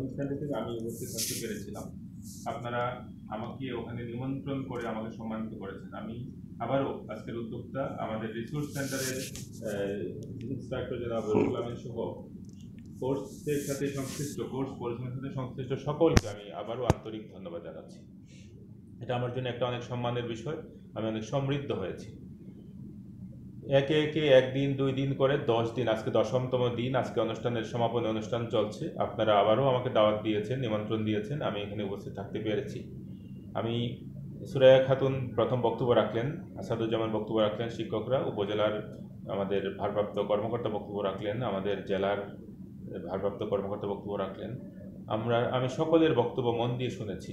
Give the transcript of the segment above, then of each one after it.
অনুষ্ঠানটি থেকে আমি উপস্থিত থাকতে পেরেছিলাম। আপনারা আমাকে ওখানে নিমন্ত্রণ করে আমাকে সম্মানিত করেছেন। আমি আবারও আজকের উদ্যোক্তা আমাদের রিসোর্স সেন্টারের ইন্সট্রাক্টর জনাব রুহুল আমিন সহ কোর্সের সাথে সংশ্লিষ্ট কোর্স পরিচালনার সাথে সংশ্লিষ্ট সকলকে আমি আবারও আন্তরিক ধন্যবাদ জানাচ্ছি। এটা আমার জন্য একটা অনেক সম্মানের বিষয়। আমি অনেক সমৃদ্ধ হয়েছি। একে একে একদিন 2 দিন করে 10 দিন, আজকে 10মতম দিন, আজকে অনুষ্ঠানের সমাপনী অনুষ্ঠান চলছে। আপনারা আবারও আমাকে দাওয়াত দিয়েছেন, নিমন্ত্রণ দিয়েছেন, আমি এখানে উপস্থিত থাকতে পেরেছি। আমি সুরাইয়া খাতুন প্রথম বক্তব্য রাখলেন, আসাদুজ্জামান বক্তব্য রাখলেন, শিক্ষকরা, উপজেলার আমাদের ভারপ্রাপ্ত কর্মকর্তা বক্তব্য রাখলেন, আমাদের জেলার ভারপ্রাপ্ত কর্মকর্তা বক্তব্য রাখলেন। আমি সকলের বক্তব্য মন দিয়ে শুনেছি।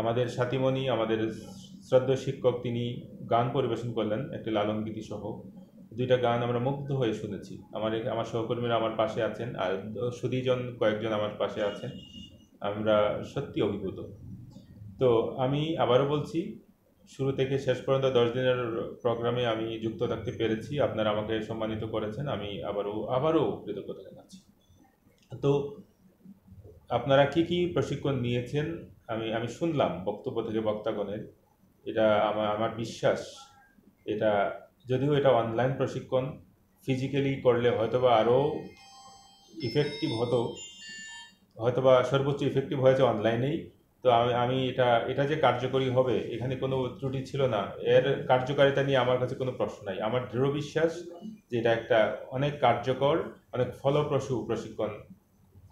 আমাদের সাথীমণি, আমাদের শ্রদ্ধেয় শিক্ষক, তিনি গান পরিবেশন করলেন একটি লালন গীতি সহ। 2টা গান আমরা মুগ্ধ হয়ে শুনেছি। আমার সহকর্মীরা আমার পাশে আছেন, আর সুধীজন কয়েকজন আমার পাশে আছেন। আমরা সত্যি অভিভূত। তো আমি আবারও বলছি, শুরু থেকে শেষ পর্যন্ত 10 দিনের প্রোগ্রামে আমি যুক্ত থাকতে পেরেছি। আপনারা আমাকে সম্মানিত করেছেন, আমি আবারও কৃতজ্ঞতা জানাচ্ছি। তো আপনারা কি কি প্রশিক্ষণ নিয়েছেন আমি শুনলাম বক্তব্য থেকে বক্তাগণের। এটা আমার বিশ্বাস, এটা যদিও এটা অনলাইন প্রশিক্ষণ, ফিজিক্যালি করলে হয়তোবা আরও ইফেক্টিভ হতো, হয়তোবা সর্বোচ্চ ইফেক্টিভ হয়েছে অনলাইনেই। তো আমি এটা যে কার্যকরী হবে, এখানে কোনো ত্রুটি ছিল না। এর কার্যকারিতা নিয়ে আমার কাছে কোনো প্রশ্ন নাই। আমার দৃঢ় বিশ্বাস যে এটা একটা অনেক কার্যকর, অনেক ফলপ্রসূ প্রশিক্ষণ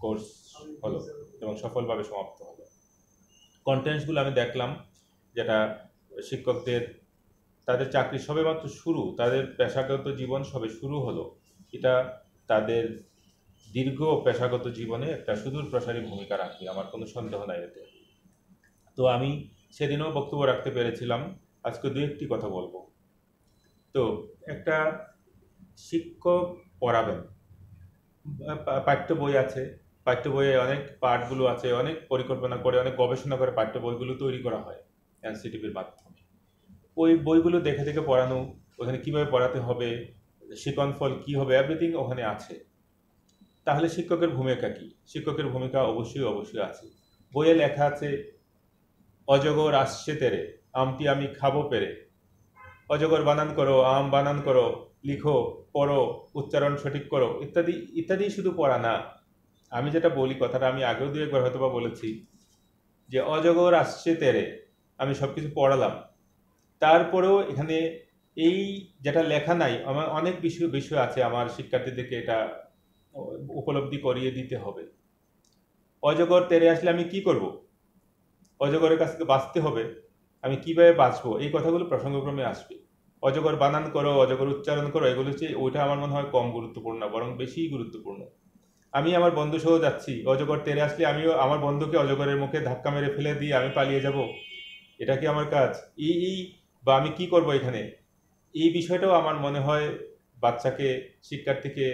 কোর্স হলো এবং সফলভাবে সমাপ্ত হলো। কন্টেন্টসগুলো আমি দেখলাম, যেটা শিক্ষকদের তাদের চাকরি সবেমাত্র শুরু, তাদের পেশাগত জীবন সবে শুরু হলো। এটা তাদের দীর্ঘ পেশাগত জীবনে একটা সুদূর প্রসারী ভূমিকা রাখবে, আমার কোনো সন্দেহ নাই এতে। তো আমি সেদিনও বক্তব্য রাখতে পেরেছিলাম, আজকে 2-1টি কথা বলবো। তো একটা শিক্ষক পড়াবেন, পাঠ্য বই আছে, পাঠ্য বইয়ে অনেক পাঠগুলো আছে, অনেক পরিকল্পনা করে, অনেক গবেষণা করে পাঠ্য বইগুলো তৈরি করা হয় এনসিটিভির মাধ্যমে। ওই বইগুলো দেখে দেখে পড়ানো, ওখানে কীভাবে পড়াতে হবে, শিকন ফল কী হবে, এভরিথিং ওখানে আছে। তাহলে শিক্ষকের ভূমিকা কী? শিক্ষকের ভূমিকা অবশ্যই আছে। বইয়ে লেখা আছে, অজগর আসছে তেরে, আমটি আমি খাবো পেরে। অজগর বানান করো, আম বানান করো, লিখো, পড়ো, উচ্চারণ সঠিক করো, ইত্যাদি ইত্যাদি। শুধু পড়া না, আমি যেটা বলি, কথাটা আমি আগেও 2-1বার হয়তো বা বলেছি, যে অজগর আসছে তেরে, আমি সব কিছু পড়ালাম, তারপরেও এখানে এই যেটা লেখা নাই, আমার অনেক বিষয় আছে, আমার শিক্ষার্থীদেরকে এটা উপলব্ধি করিয়ে দিতে হবে। অজগর তেরে আসলে আমি কি করব? অজগরের কাছ থেকে বাঁচতে হবে, আমি কিভাবে বাঁচবো, এই কথাগুলো প্রসঙ্গক্রমে আসবে। অজগর বানান করো, অজগর উচ্চারণ করো, এগুলো হচ্ছে, ওইটা আমার মনে হয় কম গুরুত্বপূর্ণ না, বরং বেশি গুরুত্বপূর্ণ। আমি আমার বন্ধু সহ যাচ্ছি, অজগর তেরে আসলে আমিও আমার বন্ধুকে অজগরের মুখে ধাক্কা মেরে ফেলে দিয়ে আমি পালিয়ে যাব? এটা কি আমার কাজ? বা আমি কি করব এখানে? এই বিষয়টাও আমার মনে হয় বাচ্চাকে, শিক্ষার্থীকে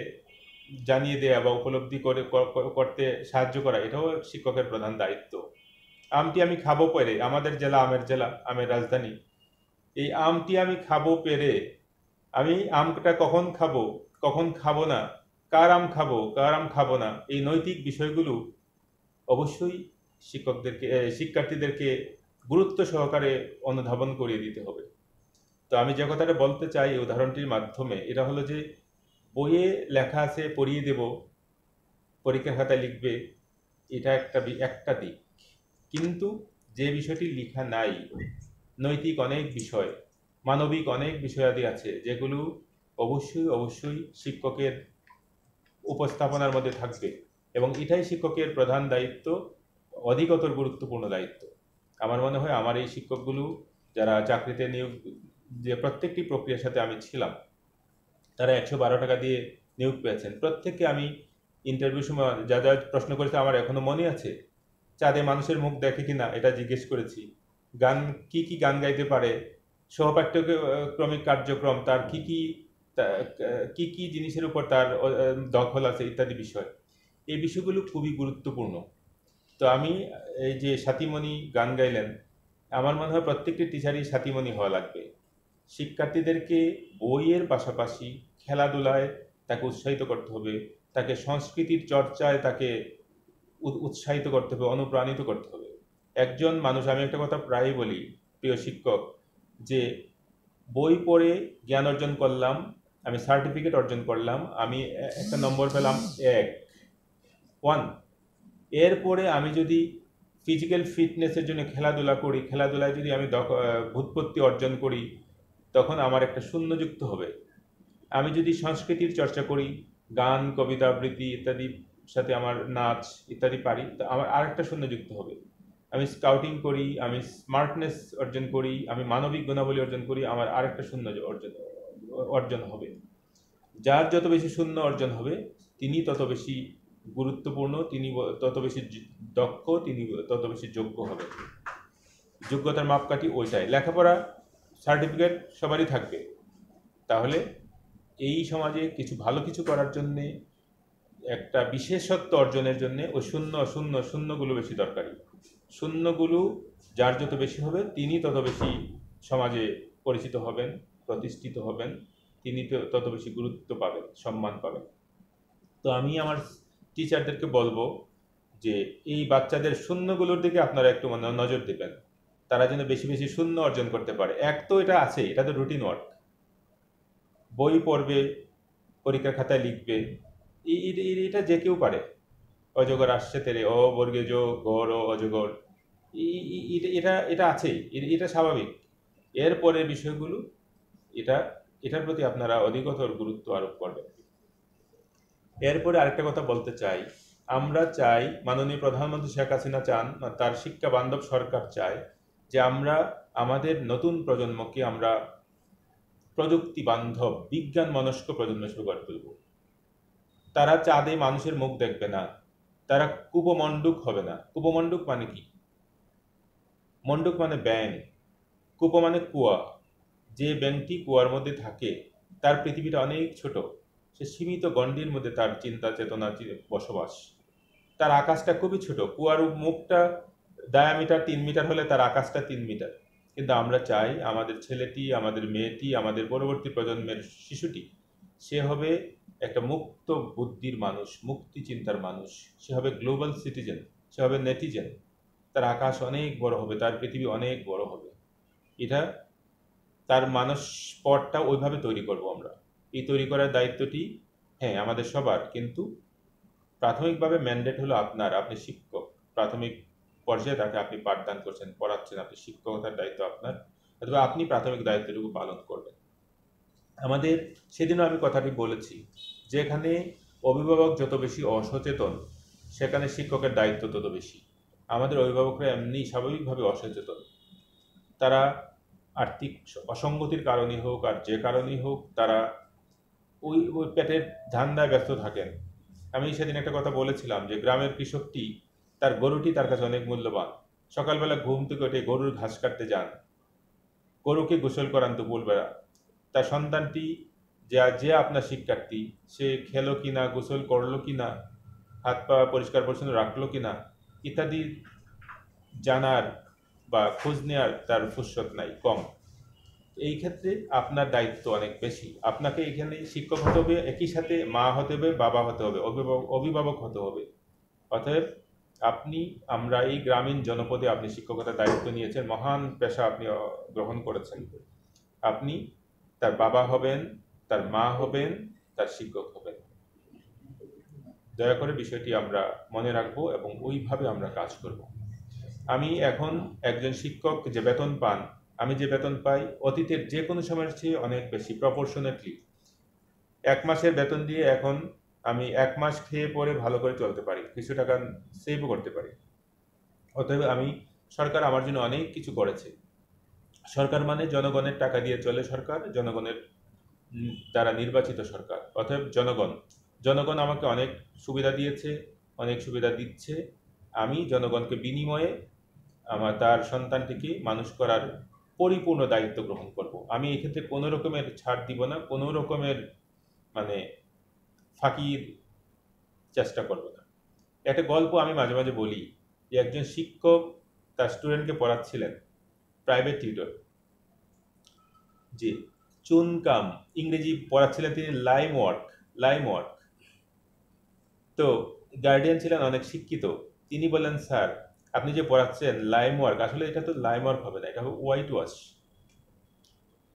জানিয়ে দেয়া বা উপলব্ধি করতে সাহায্য করা, এটাও শিক্ষকের প্রধান দায়িত্ব। আমটি আমি খাবো পেরে, আমাদের জেলা আমের জেলা, আমের রাজধানী। এই আমটি আমি খাবো পেরে, আমি আমটা কখন খাবো, কখন খাবো না, কার আম খাবো, কার আম খাবো না, এই নৈতিক বিষয়গুলো অবশ্যই শিক্ষার্থীদেরকে গুরুত্ব সহকারে অনুধাবন করিয়ে দিতে হবে। তো আমি যে কথাটা বলতে চাই এই উদাহরণটির মাধ্যমে, এটা হলো যে বইয়ে লেখা আছে পড়িয়ে দেব, পরীক্ষা খাতায় লিখবে, এটা একটা দিক। কিন্তু যে বিষয়টি লেখা নাই, নৈতিক অনেক বিষয়, মানবিক অনেক বিষয়াদি আছে, যেগুলো অবশ্যই শিক্ষকের উপস্থাপনার মধ্যে থাকবে, এবং এটাই শিক্ষকের প্রধান দায়িত্ব, অধিকতর গুরুত্বপূর্ণ দায়িত্ব। আমার মনে হয় আমার এই শিক্ষকগুলো যারা চাকরিতে নিয়োগ, যে প্রত্যেকটি প্রক্রিয়ার সাথে আমি ছিলাম, তারা 112 টাকা দিয়ে নিয়োগ পেয়েছেন। প্রত্যেককে আমি ইন্টারভিউ সময় যা যা প্রশ্ন করেছে আমার এখনো মনে আছে। চাঁদে মানুষের মুখ দেখে কিনা এটা জিজ্ঞেস করেছি, গান কি গান গাইতে পারে, সহপাঠ্যক্রমিক কার্যক্রম তার কি জিনিসের উপর তার দখল আছে, ইত্যাদি বিষয়। এই বিষয়গুলো খুবই গুরুত্বপূর্ণ। তো আমি এই যে সাথীমণি গান গাইলেন, আমার মনে হয় প্রত্যেকটি টিচারই সাথীমণি হওয়া লাগবে। শিক্ষার্থীদেরকে বইয়ের পাশাপাশি খেলাধুলায় তাকে উৎসাহিত করতে হবে, তাকে সংস্কৃতির চর্চায় তাকে উৎসাহিত করতে হবে, অনুপ্রাণিত করতে হবে। একজন মানুষ, আমি একটা কথা প্রায়ই বলি প্রিয় শিক্ষক, যে বই পড়ে জ্ঞান অর্জন করলাম, আমি সার্টিফিকেট অর্জন করলাম, আমি একটা নম্বর পেলাম 1, এরপরে আমি যদি ফিজিক্যাল ফিটনেসের জন্য খেলাধুলা করি, খেলাধুলায় যদি আমি ভূতপত্তি অর্জন করি, তখন আমার একটা শূন্য যুক্ত হবে। আমি যদি সংস্কৃতির চর্চা করি, গান, কবিতা, আবৃত্তি ইত্যাদির সাথে আমার নাচ ইত্যাদি পারি, তো আমার আরেকটা শূন্য যুক্ত হবে। আমি স্কাউটিং করি, আমি স্মার্টনেস অর্জন করি, আমি মানবিক গুণাবলী অর্জন করি, আমার আরেকটা শূন্য অর্জন হবে। যার যত বেশি শূন্য অর্জন হবে, তিনি তত বেশি গুরুত্বপূর্ণ, তিনি তত বেশি দক্ষ, তিনি তত বেশি যোগ্য হবে। যোগ্যতার মাপকাঠি ওইটাই। লেখাপড়া সার্টিফিকেট সবারই থাকবে, তাহলে এই সমাজে কিছু ভালো কিছু করার জন্যে, একটা বিশেষত্ব অর্জনের জন্যে ওই শূন্যগুলো বেশি দরকারি। শূন্যগুলো যার যত বেশি হবে, তিনি তত বেশি সমাজে পরিচিত হবেন, প্রতিষ্ঠিত হবেন, তিনি তত বেশি গুরুত্ব পাবেন, সম্মান পাবেন। তো আমি আমার টিচারদেরকে বলবো যে এই বাচ্চাদের শূন্যগুলোর দিকে আপনারা একটু নজর দেবেন, তারা যেন বেশি বেশি শূন্য অর্জন করতে পারে। এক তো এটা আছে, এটা তো রুটিন ওয়ার্ক, বই পড়বে, পরীক্ষার খাতায় লিখবে, এটা যে কেউ পারে। অজগর আসছে তেরে, অ বর্গে যো গড় ও অজগর, এটা এটা আছে, এটা স্বাভাবিক। এরপরের বিষয়গুলো, এটার প্রতি আপনারা অধিকতর গুরুত্ব আরোপ করবেন। এরপরে আরেকটা কথা বলতে চাই, আমরা চাই, মাননীয় প্রধানমন্ত্রী শেখ হাসিনা চান, তার শিক্ষা বান্ধব সরকার চায় যে আমরা আমাদের নতুন প্রজন্মকে আমরা প্রযুক্তি বান্ধব, বিজ্ঞান মনস্ক প্রজন্ম হিসেবে গড়ে তুলব। তারা চাঁদে মানুষের মুখ দেখবে না, তারা কূপমণ্ডুক হবে না। কূপমণ্ডুক মানে কি? মণ্ডুক মানে ব্যাঙ, কূপ মানে কুয়া। যে ব্যাঙটি কুয়ার মধ্যে থাকে, তার পৃথিবীটা অনেক ছোট, সে সীমিত গণ্ডির মধ্যে তার চিন্তা চেতনা বসবাস। তার আকাশটা খুবই ছোট, কুয়ার মুখটা ডায়ামিটার 3 মিটার হলে তার আকাশটা 3 মিটার। কিন্তু আমরা চাই আমাদের ছেলেটি, আমাদের মেয়েটি, আমাদের পরবর্তী প্রজন্মের শিশুটি, সে হবে একটা মুক্ত বুদ্ধির মানুষ, মুক্তি চিন্তার মানুষ, সে হবে গ্লোবাল সিটিজেন, সে হবে নেটিজেন। তার আকাশ অনেক বড় হবে, তার পৃথিবী অনেক বড় হবে। এটা তার মানস পটটা ওইভাবে তৈরি করব আমরা। এই তৈরি করার দায়িত্বটি হ্যাঁ আমাদের সবার, কিন্তু প্রাথমিকভাবে ম্যান্ডেট হলো আপনার। আপনি শিক্ষক, প্রাথমিক পর্যায়ে তাকে আপনি পাঠদান করছেন, পড়াচ্ছেন, আপনি শিক্ষকতার দায়িত্ব আপনার, অথবা আপনি প্রাথমিক দায়িত্বটুকু পালন করবেন। আমাদের সেদিনও আমি কথাটি বলেছি, যেখানে অভিভাবক যত বেশি অসচেতন, সেখানে শিক্ষকের দায়িত্ব তত বেশি। আমাদের অভিভাবকরা এমনি স্বাভাবিকভাবে অসচেতন, তারা আর্থিক অসঙ্গতির কারণেই হোক আর যে কারণেই হোক, তারা ওই ওই পেটের ধান্দায় ব্যস্ত থাকেন। আমি সেদিন একটা কথা বলেছিলাম যে গ্রামের কৃষকটি, তার গরুটি তার কাছে অনেক মূল্যবান। সকালবেলা ঘুম থেকে উঠে গরুর ঘাস কাটতে যান, গরুকে গোসল করান দুপুরবেলা। তার সন্তানটি যে আপনার শিক্ষার্থী, সে খেলো কিনা, গোসল করলো কিনা, হাত পা পরিষ্কার পরিচ্ছন্ন রাখলো কিনা ইত্যাদি জানার বা খোঁজ নেওয়ার তার ফুরসত নাই, কম। এই ক্ষেত্রে আপনার দায়িত্ব অনেক বেশি। আপনাকে এখানে শিক্ষক হতে হবে, একই সাথে মা হতে হবে, বাবা হতে হবে, অভিভাবক হতে হবে। অতএব আমরা এই গ্রামীণ জনপদে আপনি শিক্ষকতার দায়িত্ব নিয়েছেন, মহান পেশা আপনি গ্রহণ করেছেন। আপনি তার বাবা হবেন, তার মা হবেন, তার শিক্ষক হবেন। দয়া করে বিষয়টি আমরা মনে রাখবো এবং ওইভাবে আমরা কাজ করব। আমি এখন একজন শিক্ষক যে বেতন পান, আমি যে বেতন পাই অতীতের যে কোনো সময়ের চেয়ে অনেক বেশি, প্রপোর্শনেটলি। 1 মাসের বেতন দিয়ে এখন আমি 1 মাস খেয়ে পরে ভালো করে চলতে পারি, কিছু টাকা সেভও করতে পারি। অতএব সরকার আমার জন্য অনেক কিছু করেছে। সরকার মানে জনগণের টাকা দিয়ে চলে সরকার, জনগণের দ্বারা নির্বাচিত সরকার। অতএব জনগণ আমাকে অনেক সুবিধা দিয়েছে, অনেক সুবিধা দিচ্ছে। আমি জনগণকে বিনিময়ে তার সন্তানটিকে মানুষ করার পরিপূর্ণ দায়িত্ব গ্রহণ করব। আমি এক্ষেত্রে কোনো রকমের ছাড় দিব না, কোনো রকমের ফাঁকির চেষ্টা করব না। একটা গল্প আমি মাঝে মাঝে বলি যে একজন শিক্ষক তার স্টুডেন্টকে পড়াচ্ছিলেন, প্রাইভেট টিউটর, যে চুনকাম ইংরেজি পড়াচ্ছিলেন তিনি, লাইম ওয়ার্ক। তো গার্ডিয়ান ছিলেন অনেক শিক্ষিত, তিনি বললেন, স্যার আপনি যে পড়াচ্ছেন লাইম ওয়ার্ক, আসলে এটা তো লাইম ওয়ার্ক হবে না, এটা হবে হোয়াইট ওয়াশ।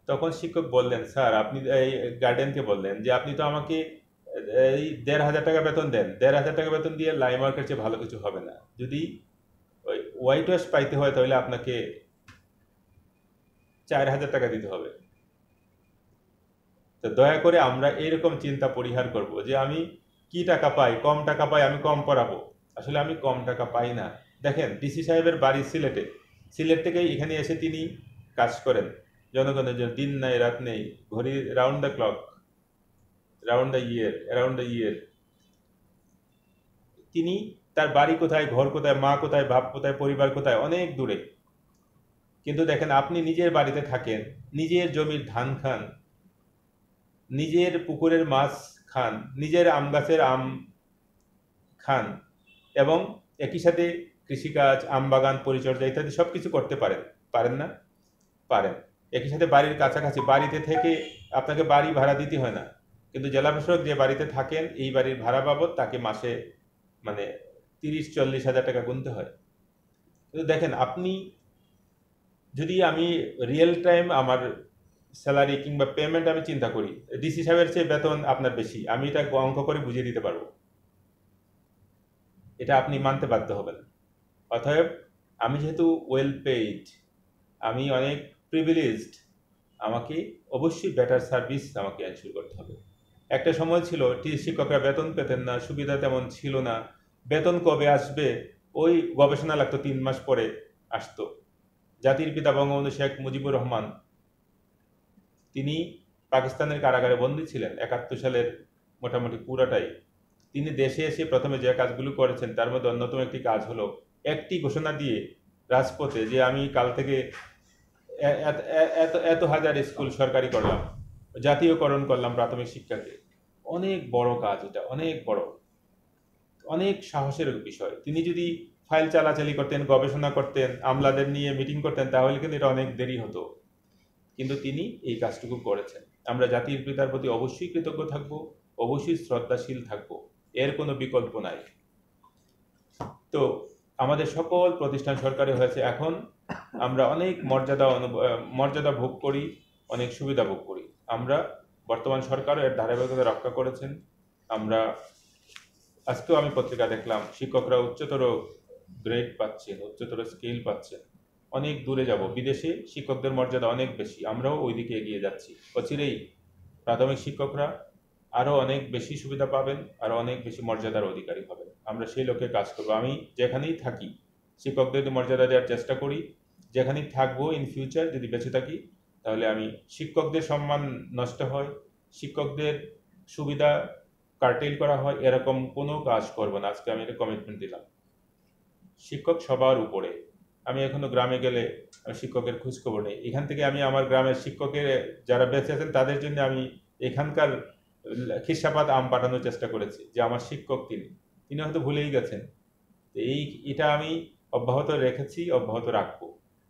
তখন শিক্ষক বললেন, স্যার আপনি এই গার্ডেনকে বললেন যে আপনি তো আমাকে এই ১,৫০০ টাকা বেতন দেন, ১,৫০০ টাকা বেতন দিয়ে লাইম ওয়ার্কের চেয়ে ভালো কিছু হবে না। যদি ওই হোয়াইট ওয়াশ পাইতে হয় তাহলে আপনাকে ৪,০০০ টাকা দিতে হবে। তো দয়া করে আমরা এইরকম চিন্তা পরিহার করব যে আমি কি টাকা পাই, কম টাকা পাই, আমি কম পড়াবো। আসলে আমি কম টাকা পাই না। দেখেন ডিসি সাহেবের বাড়ি সিলেটে, সিলেট থেকে এখানে এসে তিনি কাজ করেন জনগণের জন্য, দিন নাই রাত নেই, ঘড়ি round the clock, around the year. তিনি, তার বাড়ি কোথায়, ঘর কোথায়, মা কোথায়, বাপ কোথায়, পরিবার কোথায়, অনেক দূরে। কিন্তু দেখেন আপনি নিজের বাড়িতে থাকেন, নিজের জমির ধান খান, নিজের পুকুরের মাছ খান, নিজের আম গাছের আম খান, এবং একই সাথে কৃষিকাজ, আম বাগান পরিচর্যা ইত্যাদি সব কিছু করতে পারেন। পারেন না? পারেন। একই সাথে বাড়ির কাছাকাছি, বাড়িতে থেকে আপনাকে বাড়ি ভাড়া দিতে হয় না, কিন্তু জেলা প্রশাসক যে বাড়িতে থাকেন এই বাড়ির ভাড়া বাবদ তাকে মাসে মানে ৩০-৪০ হাজার টাকা গুনতে হয়। কিন্তু দেখেন আপনি, যদি আমি রিয়েল টাইম আমার স্যালারি কিংবা পেমেন্ট আমি চিন্তা করি, ডিসি সাহেবের চেয়ে বেতন আপনার বেশি, আমি এটা অঙ্ক করে বুঝিয়ে দিতে পারবো, এটা আপনি মানতে বাধ্য হবেন। অতএব আমি যেহেতু ওয়েল পেইড, আমি অনেক প্রিভিলেজড, আমাকে অবশ্যই বেটার সার্ভিস আমাকে এনশিওর করতে হবে। একটা সময় ছিল শিক্ষকরা বেতন পেতেন না, সুবিধা তেমন ছিল না, বেতন কবে আসবে ওই গবেষণা লাগতো, ৩ মাস পরে আসতো। জাতির পিতা বঙ্গবন্ধু শেখ মুজিবুর রহমান, তিনি পাকিস্তানের কারাগারে বন্দী ছিলেন ৭১ সালের মোটামুটি পুরাটাই। তিনি দেশে এসে প্রথমে যে কাজগুলো করেছেন তার মধ্যে অন্যতম একটি কাজ হলো একটি ঘোষণা দিয়ে রাজপথে যে আমি কাল থেকে এত এত হাজার স্কুল সরকারি করলাম, জাতীয়করণ করলাম প্রাথমিক শিক্ষাকে। অনেক বড় কাজ, এটা অনেক বড়, অনেক সাহসের বিষয়। তিনি যদি ফাইল চালাচালি করতেন, গবেষণা করতেন, আমলাদের নিয়ে মিটিং করতেন, তাহলে কিন্তু এটা অনেক দেরি হতো। কিন্তু তিনি এই কাজটুকু করেছেন। আমরা জাতির পিতার প্রতি অবশ্যই কৃতজ্ঞ থাকব, অবশ্যই শ্রদ্ধাশীল থাকব, এর কোনো বিকল্প নাই। তো আমাদের সকল প্রতিষ্ঠান সরকারি হয়েছে, এখন আমরা অনেক মর্যাদা ভোগ করি, অনেক সুবিধা ভোগ করি। আমরা বর্তমান সরকারও এর ধারাবাহিকতা রক্ষা করেছেন। আমরা আজকেও আমি পত্রিকা দেখলাম শিক্ষকরা উচ্চতর গ্রেড পাচ্ছেন, উচ্চতর স্কেল পাচ্ছেন। অনেক দূরে যাব, বিদেশে শিক্ষকদের মর্যাদা অনেক বেশি, আমরাও ওই দিকে এগিয়ে যাচ্ছি। অচিরেই প্রাথমিক শিক্ষকরা আরও অনেক বেশি সুবিধা পাবেন, আরও অনেক বেশি মর্যাদার অধিকারী হবেন। আমরা সেই লক্ষ্যে কাজ করব। আমি যেখানেই থাকি শিক্ষকদের মর্যাদা দেওয়ার চেষ্টা করি, যেখানেই থাকবো ইন ফিউচার যদি বেঁচে থাকি, তাহলে আমি শিক্ষকদের সম্মান নষ্ট হয়, শিক্ষকদের সুবিধা কার্টেল করা হয়, এরকম কোনো কাজ করব না। আজকে আমি এটা কমিটমেন্ট দিলাম। শিক্ষক সবার উপরে। আমি এখনো গ্রামে গেলে আমি শিক্ষকের খোঁজখবর নেই। এখান থেকে আমি আমার গ্রামের শিক্ষকের যারা বেঁচে আছেন তাদের জন্য আমি এখানকার খিসাপাত আম পাঠানোর চেষ্টা করেছি যে আমার শিক্ষক তিনি হয়তো ভুলেই গেছেন। এটা আমি অব্যাহত রেখেছি, অব্যাহত রাখবো।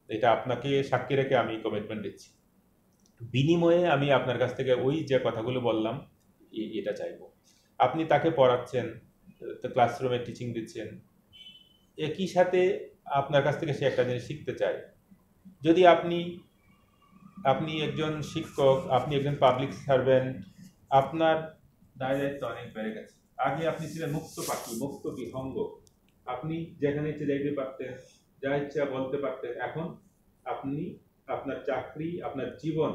এটা আপনাকে সাক্ষী রেখে আমি কমিটমেন্ট দিচ্ছি। বিনিময়ে আমি আপনার কাছ থেকে ওই যে কথাগুলো বললাম এটা চাইবো। আপনি তাকে পড়াচ্ছেন, ক্লাসরুমে টিচিং দিচ্ছেন, একই সাথে আপনার কাছ থেকে সে একটা জিনিস শিখতে চায়। যদি আপনি একজন শিক্ষক, আপনি একজন পাবলিক সার্ভেন্ট, আপনার দায় দায়িত্ব অনেক বেড়ে গেছে। আগে আপনি ছিলেন মুক্ত পাখি, মুক্ত বিহঙ্গ, আপনি যেখানে ইচ্ছে যাইতে পারতেন, যা ইচ্ছা বলতে পারতেন। এখন আপনি আপনার চাকরি, আপনার জীবন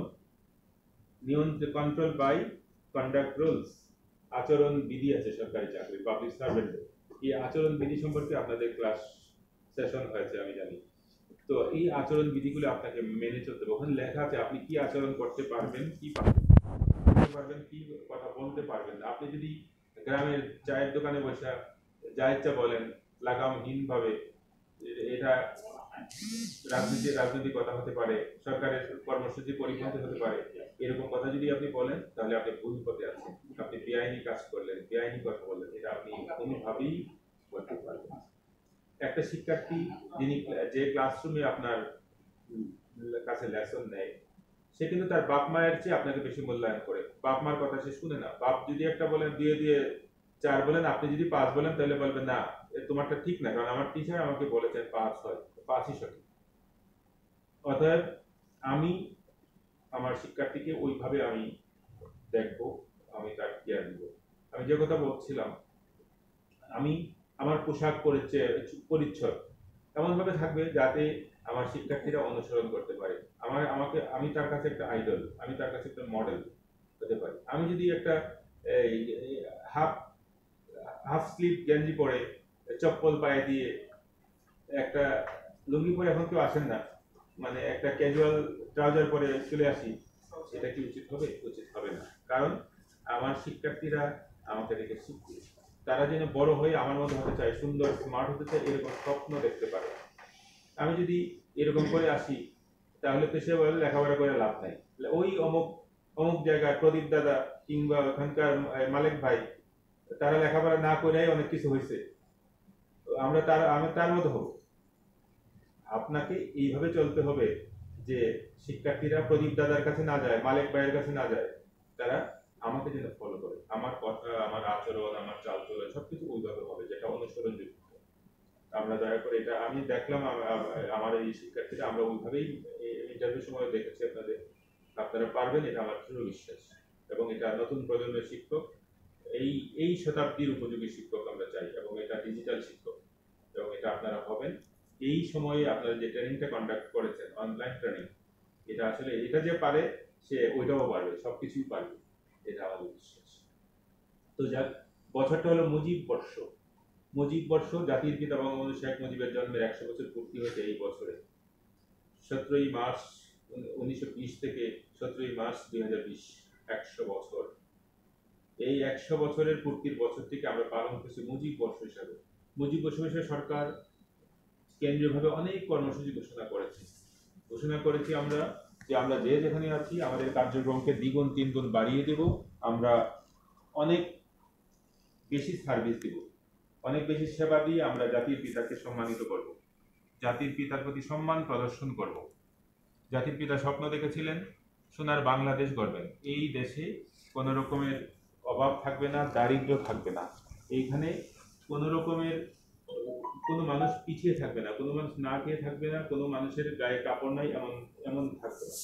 নিয়ন্ত্রণ, কন্ট্রোল বাই কন্ডাক্ট রুলস। আচরণ বিধি আছে সরকারি চাকরি, পাবলিক সার্ভেন্টের। এই আচরণ বিধি সম্পর্কে আপনাদের ক্লাস সেশন হয়েছে আমি জানি। তো এই আচরণ বিধিগুলো আপনাকে মেনে চলতে হবে। ওখানে লেখা আছে আপনি কি আচরণ করতে পারবেন, কি পারবেন, কি কথা বলতে পারবেন না। আপনি যদি গ্রামের চায়ের দোকানে বসে যা ইচ্ছা বলেন লাগামহীন ভাবে, এটা রাজনৈতিক কথা হতে পারে, সরকারের কর্মসূচি পরিপন্থী হতে পারে, এরকম কথা যদি আপনি বলেন তাহলে আপনি ভুল পথে আছেন, আপনি বেআইনি কাজ করলেন, বেআইনি কথা বললেন, এটা আপনি কোনোভাবেই করতে পারবেন না। একটা শিক্ষার্থী যিনি যে ক্লাসরুমে আপনার কাছে লেসন নেয়, সে কিন্তু তার বাপ মায়ের চেয়ে আপনাকে বেশি মূল্যায়ন করে। বাপ মার কথা সে শুনে না। বাপ যদি একটা বলেন, দিয়ে ৪ বলেন, আপনি যদি ৫ বলেন তাহলে বলবেন না তোমারটা ঠিক না, কারণ আমার টিচার আমাকে বলেছেন 5 হয়, 5ই সঠিক। অতএব আমি আমার শিক্ষার্থীকে ওইভাবে আমি দেখবো, আমি তার কেয়ার দিব। আমি যে কথা বলছিলাম, আমি আমার পোশাক পরিচ্ছদ এমনভাবে থাকবে যাতে আমার শিক্ষার্থীরা অনুসরণ করতে পারে। আমি তার কাছে একটা আইডল, আমি তার কাছে একটা মডেল হতে পারি। আমি যদি একটা হাফ হাফ স্লিভ গেঞ্জি পরে, চপ্পল পায়ে দিয়ে, একটা লুঙ্গি পরে এখন কেউ আসেন না, মানে একটা ক্যাজুয়াল ট্রাউজার পরে চলে আসি, এটা কি উচিত হবে? উচিত হবে না। কারণ আমার শিক্ষার্থীরা আমাকে দেখে শিখবে, তারা যেন বড় হয়ে আমার মতো হতে চায়, সুন্দর স্মার্ট হতে চায়, এরকম স্বপ্ন দেখতে পারে। আমি যদি এরকম করে আসি, তাহলে তো সে বলে লেখাপড়া করে লাভ নাই। ওই অমুক অমুক জায়গায় প্রদীপ দাদা কিংবা ওখানকার মালিক ভাই, তারা লেখাপড়া না করেই অনেক কিছু হয়েছে, আমি তার মতো হব। আপনাকে এইভাবে চলতে হবে যে শিক্ষার্থীরা প্রদীপ দাদার কাছে না যায়, মালিক ভাইয়ের কাছে না যায়, তারা আমাকে যেন ফলো করে, আমার কথা, আমার আচরণ, আমার চালচলন সবকিছু ওইভাবে হবে যেটা অনুসরণযোগ্য। আমরা দয়া করে, এটা আমি দেখলাম আমার এই শিক্ষার্থীরা, আমরা ওইভাবেই ইন্টারভিউ সময় দেখেছি আপনারা পারবেন, এটা আমার দৃঢ় বিশ্বাস। এবং এটা নতুন প্রজন্মের শিক্ষক, এই শতাব্দীর উপযোগী শিক্ষক আমরা চাই, এবং এটা ডিজিটাল শিক্ষক, এবং এটা আপনারা হবেন। এই সময়ে আপনারা যে ট্রেনিংটা কন্ডাক্ট করেছেন, অনলাইন ট্রেনিং, এটা আসলে এটা যে পারে সে ওইটাও পারবে, সবকিছুই পারবে, এটা আমাদের বিশ্বাস। তো যাক, বছরটা হলো মুজিব বর্ষ। মুজিব বর্ষ, জাতির পিতা বঙ্গবন্ধু শেখ মুজিবের জন্মের 100 বছর পূর্তি হয়েছে এই বছরে। 17ই মার্চ 1920 থেকে 17ই মার্চ 2020, 100 বছর। এই 100 বছরের পূর্তির বছরটিকে আমরা পালন করছি মুজিব বর্ষ হিসাবে। মুজিব বর্ষ হিসেবে সরকার কেন্দ্রীয়ভাবে অনেক কর্মসূচি ঘোষণা করেছি আমরা, যে আমরা যে যেখানে আছি আমাদের কার্যক্রমকে দ্বিগুণ তিনগুণ বাড়িয়ে দেব, আমরা অনেক বেশি সার্ভিস দেব, অনেক বেশি সেবা দিয়ে আমরা জাতির পিতাকে সম্মানিত করব, জাতির পিতার প্রতি সম্মান প্রদর্শন করব। জাতির পিতা স্বপ্ন দেখেছিলেন সোনার বাংলাদেশ গড়বেন, এই দেশে কোনো রকমের অভাব থাকবে না, দারিদ্র্য থাকবে না, এইখানে কোনো রকমের কোনো মানুষ পিছিয়ে থাকবে না, কোনো মানুষ না খেয়ে থাকবে না, কোনো মানুষের গায়ে কাপড় নাই এমন থাকবে না,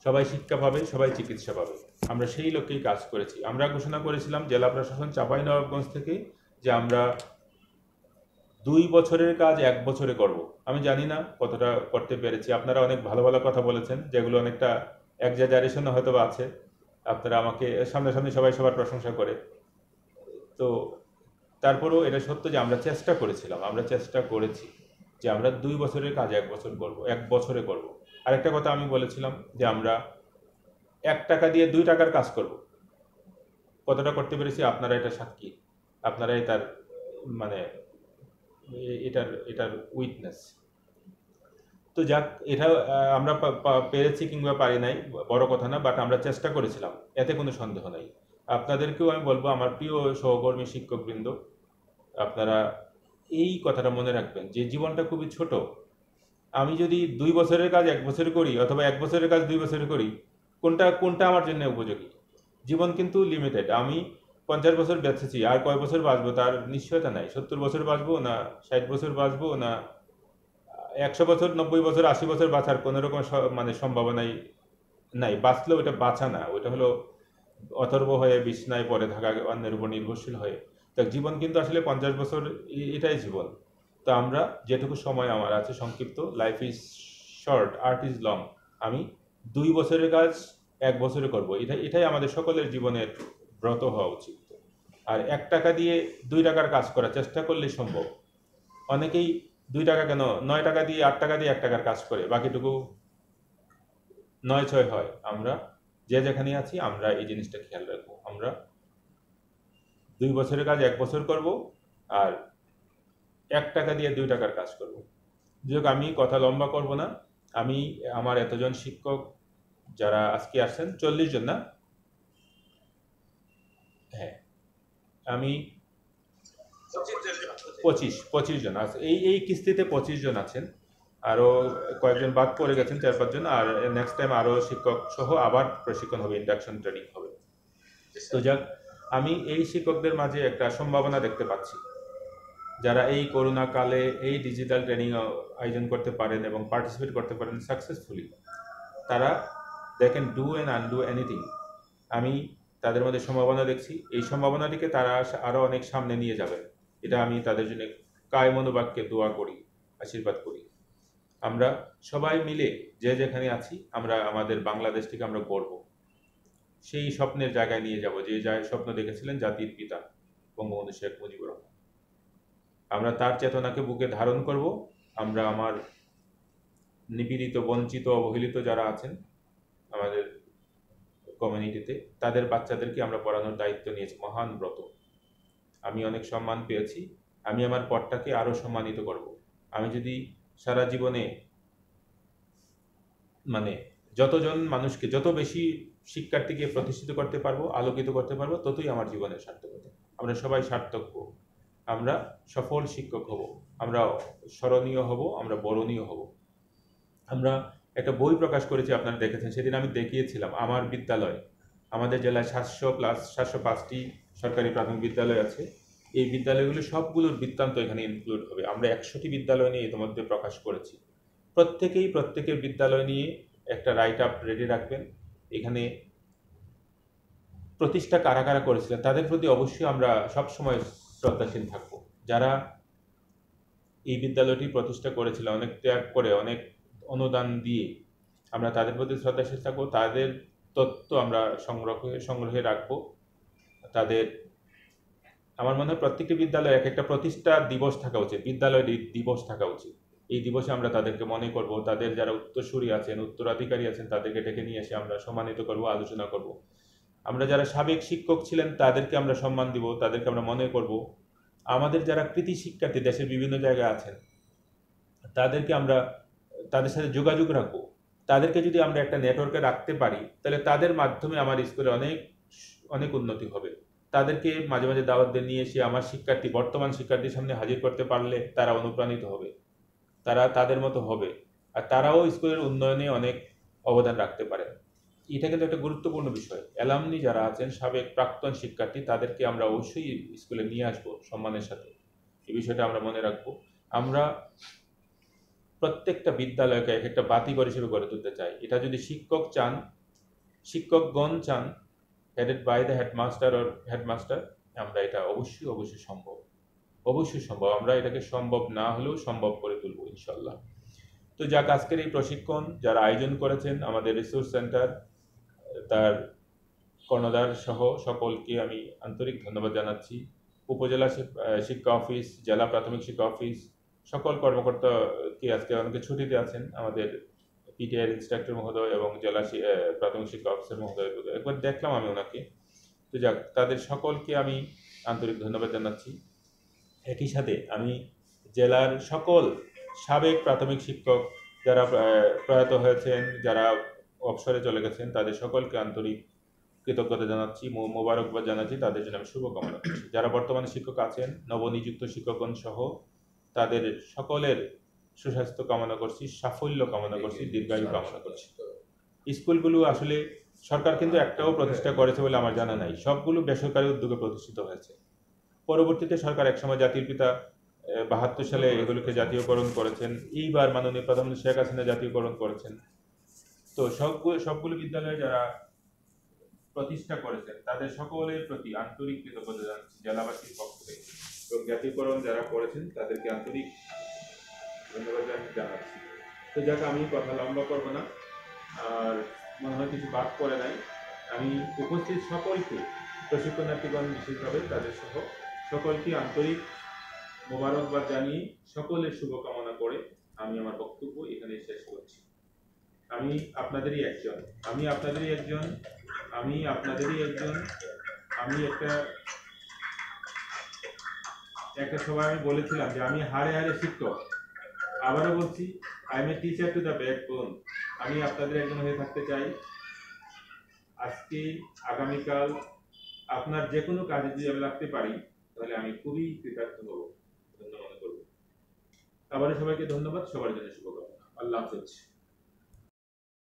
সবাই শিক্ষা পাবে, সবাই চিকিৎসা পাবে। আমরা সেই লক্ষ্যেই কাজ করেছি। আমরা ঘোষণা করেছিলাম জেলা প্রশাসন চাঁপাইনবাবগঞ্জ থেকে যে আমরা 2 বছরের কাজ 1 বছরে করব। আমি জানি না কতটা করতে পেরেছি। আপনারা অনেক ভালো ভালো কথা বলেছেন, যেগুলো অনেকটা এক্সাজারেশন হয়তো আছে। আপনারা আমাকে সামনাসামনি সবাই সবার প্রশংসা করে, তো তারপরেও এটা সত্য যে আমরা চেষ্টা করেছি যে আমরা 2 বছরের কাজ 1 বছর করব, 1 বছরে করব। আরেকটা কথা আমি বলেছিলাম যে আমরা 1 টাকা দিয়ে 2 টাকার কাজ করব। কতটা করতে পেরেছি আপনারা এটা সাক্ষী, আপনারাই তার মানে এটার উইটনেস। তো যাক, এটা আমরা পেরেছি কিংবা পারি নাই বড় কথা না, বাট আমরা চেষ্টা করেছিলাম, এতে কোনো সন্দেহ নাই। আপনাদেরকেও আমি বলবো, আমার প্রিয় সহকর্মী শিক্ষকবৃন্দ, আপনারা এই কথাটা মনে রাখবেন যে জীবনটা খুবই ছোট। আমি যদি 2 বছরের কাজ 1 বছরে করি, অথবা 1 বছরের কাজ 2 বছরে করি, কোনটা আমার জন্য উপযোগী? জীবন কিন্তু লিমিটেড। আমি 50 বছর বেঁচেছি, আর কয় বছর বাঁচবো তার নিশ্চয়তা নাই। 70 বছর বাঁচবো না 60 বছর বাঁচবো না 100 বছর, 90 বছর, 80 বছর বাঁচার কোনো রকম মানে সম্ভাবনাই নাই। বাঁচলেও ওটা বাঁচা না, ওটা হলো অথর্ব হয়ে বিছনায় পড়ে থাকা, অন্যের উপর নির্ভরশীল হয়ে। তো জীবন কিন্তু আসলে 50 বছর, এটাই জীবন। তো আমরা যেটুকু সময় আমার আছে সংক্ষিপ্ত, life is short, art is long, আমি 2 বছরের কাজ 1 বছরে করব, এটাই আমাদের সকলের জীবনের ব্রত হওয়া উচিত। আর 1 টাকা দিয়ে 2 টাকার কাজ করার চেষ্টা করলে সম্ভব। অনেকেই 2 টাকা কেন, 9 টাকা দিয়ে 8 টাকা দিয়ে 1 টাকার কাজ করে, বাকিটুকু 9-6 হয়। আমরা যে যেখানে আছি আমরা এই জিনিসটা খেয়াল রাখবো, আমরা 2 বছরের কাজ 1 বছর করব, আর 1 টাকা দিয়ে 2 টাকার কাজ করব। যাক, আমি কথা লম্বা করব না। আমি আমার এতজন শিক্ষক যারা আজকে আসছেন, 40 জন না? হ্যাঁ, আমি 25 জন আছে এই কিস্তিতে, 25 জন আছেন। আরো কয়েকজন বাদ পড়ে গেছেন, 4-5 জন। আর নেক্সট টাইম আরো শিক্ষক সহ আবার প্রশিক্ষণ হবে, ইন্ডাকশন ট্রেনিং হবে। তো যাক, আমি এই শিক্ষকদের মাঝে একটা সম্ভাবনা দেখতে পাচ্ছি। যারা এই করোনা কালে এই ডিজিটাল ট্রেনিং আয়োজন করতে পারেন এবং পার্টিসিপেট করতে পারেন সাকসেসফুলি, তারা they can do and undo anything. আমি তাদের মধ্যে সম্ভাবনা দেখছি, এই সম্ভাবনাটিকে তারা আরও অনেক সামনে নিয়ে যাবেন। এটা আমি তাদের জন্য কায় মনোবাক্যে দোয়া করি, আশীর্বাদ করি। আমরা সবাই মিলে যে যেখানে আছি, আমরা আমাদের বাংলাদেশটিকে আমরা গড়ব, সেই স্বপ্নের জায়গায় নিয়ে যাব যে স্বপ্ন দেখেছিলেন জাতির পিতা বঙ্গবন্ধু শেখ মুজিবুর রহমান। আমরা তার চেতনাকে বুকে ধারণ করব। আমরা আমার নিপীড়িত, বঞ্চিত, অবহেলিত যারা আছেন আমাদের কমিউনিটিতে, তাদের বাচ্চাদেরকে আমরা পড়ানোর দায়িত্ব নিয়েছি, মহান ব্রত। আমি অনেক সম্মান পেয়েছি, আমি আমার পথটাকে আরও সম্মানিত করব। আমি যদি সারা জীবনে মানে যতজন মানুষকে, যত বেশি শিক্ষার্থীকে প্রতিষ্ঠিত করতে পারবো, আলোকিত করতে পারবো, ততই আমার জীবনের সার্থকতা। আমরা সবাই সার্থক হব, আমরা সফল শিক্ষক হব, আমরা স্মরণীয় হব, আমরা বরণীয় হব। আমরা একটা বই প্রকাশ করেছি, আপনারা দেখেছেন, সেদিন আমি দেখিয়েছিলাম আমার বিদ্যালয়। আমাদের জেলায় 705টি সরকারি প্রাথমিক বিদ্যালয় আছে। এই বিদ্যালয়গুলো সবগুলোর বৃত্তান্ত এখানে ইনক্লুড হবে। আমরা 100টি বিদ্যালয় নিয়ে ইতিমধ্যে প্রকাশ করেছি। প্রত্যেকের বিদ্যালয় নিয়ে একটা রাইট আপ রেডি রাখবেন। এখানে প্রতিষ্ঠা কারা কারা করেছিলেন তাদের প্রতি অবশ্যই আমরা সবসময় শ্রদ্ধাশীল থাকব। যারা এই বিদ্যালয়টি প্রতিষ্ঠা করেছিল অনেক ত্যাগ করে, অনেক অনুদান দিয়ে, আমরা তাদের প্রতি শ্রদ্ধাশীল থাকবো। তাদের তথ্য আমরা সংগ্রহে রাখবো। তাদের, আমার মনে হয় প্রত্যেকটি বিদ্যালয়ে এক একটা প্রতিষ্ঠা দিবস থাকা উচিত, বিদ্যালয় দিবস থাকা উচিত। এই দিবসে আমরা তাদেরকে মনে করব, তাদের যারা উত্তরসূরি আছেন, উত্তরাধিকারী আছেন, তাদেরকে ডেকে নিয়ে এসে আমরা সম্মানিত করব, আলোচনা করব। আমরা যারা সাবেক শিক্ষক ছিলেন তাদেরকে আমরা সম্মান দিব, তাদেরকে আমরা মনে করব। আমাদের যারা কৃতি শিক্ষার্থী দেশের বিভিন্ন জায়গায় আছেন, তাদেরকে আমরা তাদের সাথে যোগাযোগ রাখবো। তাদেরকে যদি আমরা একটা নেটওয়ার্কে রাখতে পারি, তাহলে তাদের মাধ্যমে আমার স্কুলে অনেক অনেক উন্নতি হবে। তাদেরকে মাঝে মাঝে দাওয়াত দিয়ে নিয়ে এসে আমার বর্তমান শিক্ষার্থীর সামনে হাজির করতে পারলে তারা অনুপ্রাণিত হবে, তারা তাদের মতো হবে, আর তারাও স্কুলের উন্নয়নে অনেক অবদান রাখতে পারে। এটা কিন্তু একটা গুরুত্বপূর্ণ বিষয়। অ্যালামনি যারা আছেন, সাবেক প্রাক্তন শিক্ষার্থী, তাদেরকে আমরা অবশ্যই স্কুলে নিয়ে আসবো সম্মানের সাথে। এই বিষয়টা আমরা মনে রাখবো। আমরা প্রত্যেকটা বিদ্যালয়কে এক একটা বাতিঘর হিসেবে গড়ে তুলতে চাই। এটা যদি শিক্ষকগণ চান, headed by the headmaster or headmaster, আমরা এটা অবশ্যই সম্ভব, আমরা এটাকে সম্ভব না হলেও সম্ভব করে তুলবো ইনশাল্লাহ। তো যাক, আজকের এই প্রশিক্ষণ যারা আয়োজন করেছেন, আমাদের রিসোর্স সেন্টার, তার কর্ণধার সহ সকলকে আমি আন্তরিক ধন্যবাদ জানাচ্ছি। উপজেলা শিক্ষা অফিস, জেলা প্রাথমিক শিক্ষা অফিস, সকল কর্মকর্তাকে, আজকে অনেকে ছুটিতে আছেন, আমাদের পিটিআই ইন্সট্রাক্টর মহোদয় এবং জেলা প্রাথমিক শিক্ষা অফিসার মহোদয়, একবার দেখলাম আমি ওনাকে। তো যাক, তাদের সকলকে আমি আন্তরিক ধন্যবাদ জানাচ্ছি। একই সাথে আমি জেলার সকল সাবেক প্রাথমিক শিক্ষক যারা প্রয়াত হয়েছেন, যারা অবসরে চলে গেছেন, তাদের সকলকে আন্তরিক কৃতজ্ঞতা জানাচ্ছি, মোবারকবাদ জানাচ্ছি, তাদের জন্য আমি শুভকামনা করছি। যারা বর্তমানে শিক্ষক আছেন, নবনিযুক্ত শিক্ষকগণ সহ, তাদের সকলের সুস্বাস্থ্য কামনা করছি, সাফল্য কামনা করছি, দীর্ঘায়ু কামনা করছি। স্কুলগুলো আসলে সরকার কিন্তু একটাও প্রতিষ্ঠা করেছে বলে আমার জানা নাই, সবগুলো বেসরকারি উদ্যোগে প্রতিষ্ঠিত হয়েছে। পরবর্তীতে সরকার একসময় জাতির পিতা 72 সালে এগুলোকে জাতীয়করণ করেছেন, এইবার মাননীয় প্রধানমন্ত্রী শেখ হাসিনা জাতীয়করণ করেছেন। তো সবগুলো বিদ্যালয়ে যারা প্রতিষ্ঠা করেছেন তাদের সকলের প্রতি আন্তরিক কৃতজ্ঞতা জানাচ্ছি জেলাবাসীর পক্ষ থেকে, এবং জাতীয়করণ যারা করেছেন তাদেরকে আন্তরিক ধন্যবাদ জানাচ্ছি। তো যাক, আমি কথা লম্বা করব না, আর মনে হয় কিছু বাদ পড়ে নাই। আমি উপস্থিত সকলকে, প্রশিক্ষণার্থীগণ বিশেষভাবে তাদের সহ সকলকে আন্তরিক মোবারকবাদ জানিয়ে সকলের শুভকামনা করে আমি আমার বক্তব্য এখানে শেষ করছি। আমি আপনাদেরই একজন, আমি একটা সময় আমি বলেছিলাম যে আমি হারে হারে শিক্ষক। আবারও বলছি, I M a teacher to the backbone. আমি আপনাদের একজন হয়ে থাকতে চাই। আজকে, আগামীকাল আপনার যে কোনো কাজে যদি আমি লাগতে পারি, তাহলে আমি খুবই কৃতজ্ঞ হব, ধন্য মনে করব। আবারও সবাইকে ধন্যবাদ, সবার জন্য শুভকামনা। আল্লাহ হাফেজ।